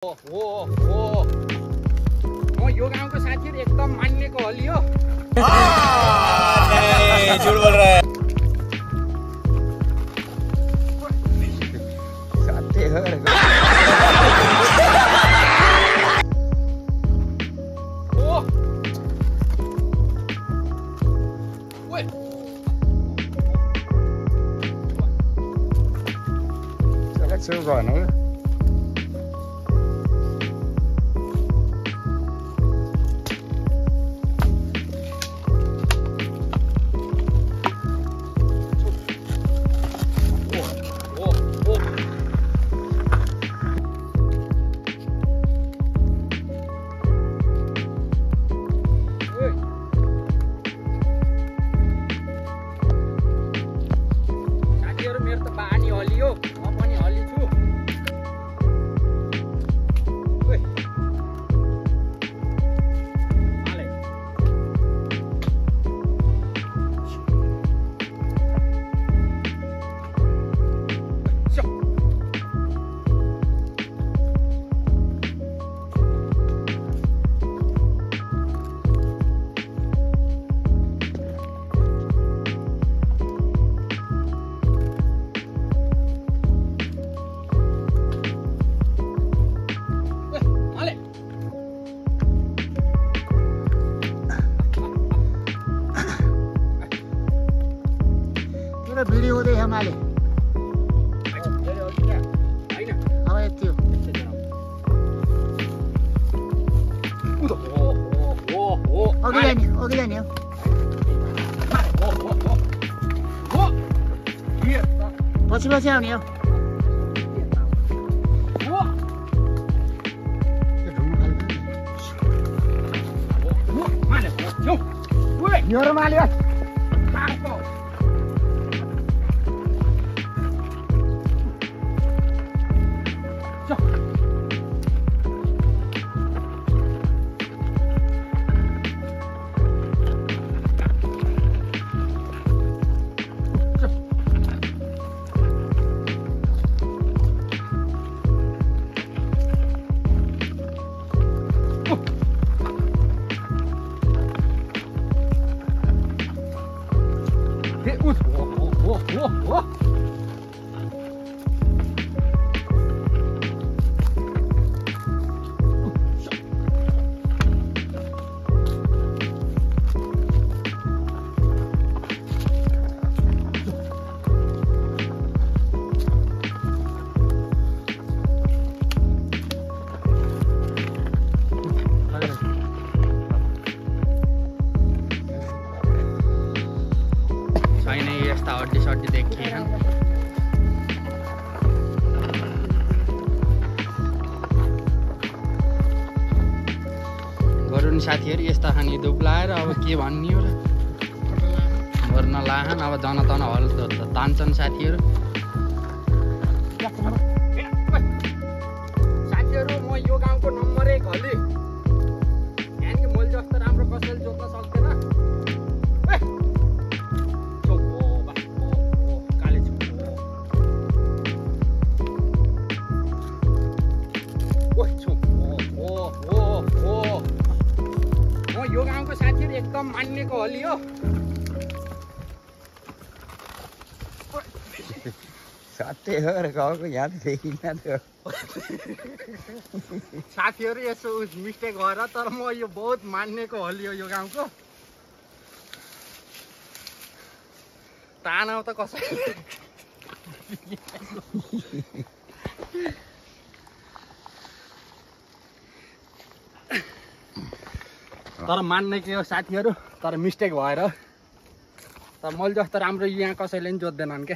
म यो गाउँको साथीहरु एकदम मान्नेको हलियो। नहीं, झूठ बोल रहा है। साथी हो चला चल भन भिडियो हुँदै हमाले अब यति हो अघि जाने हो पछि आउने हो यो माल्यो यस्ता हड्डी सड्डी देखिए गरुन साथीहरु यस्ता खानी दुब्लाएर अब के भन्ने हो र गर्न लाहन अब जन तन हल तान्छन् साथीहरु म यो गाउँको नम्बर 1 हली यानी मोल जस्तो राम्रो कसैले जोत्न सक्दैन यो गाउँको साथीहरु एकदम मान्नेको हलियो साथी हो गाउँको यहाँ देखिन थियो साथीहरु यसो मिस्टेक भएर तर म यो बहुत मान्नेको हलियो यो गाउँको तानाउ त कसैले तर मान्ने के हो साथीहरु तर मिस्टेक भएर तर मैले जस्तो राम्रो यहाँ कसैले नि जोत्दैनन् के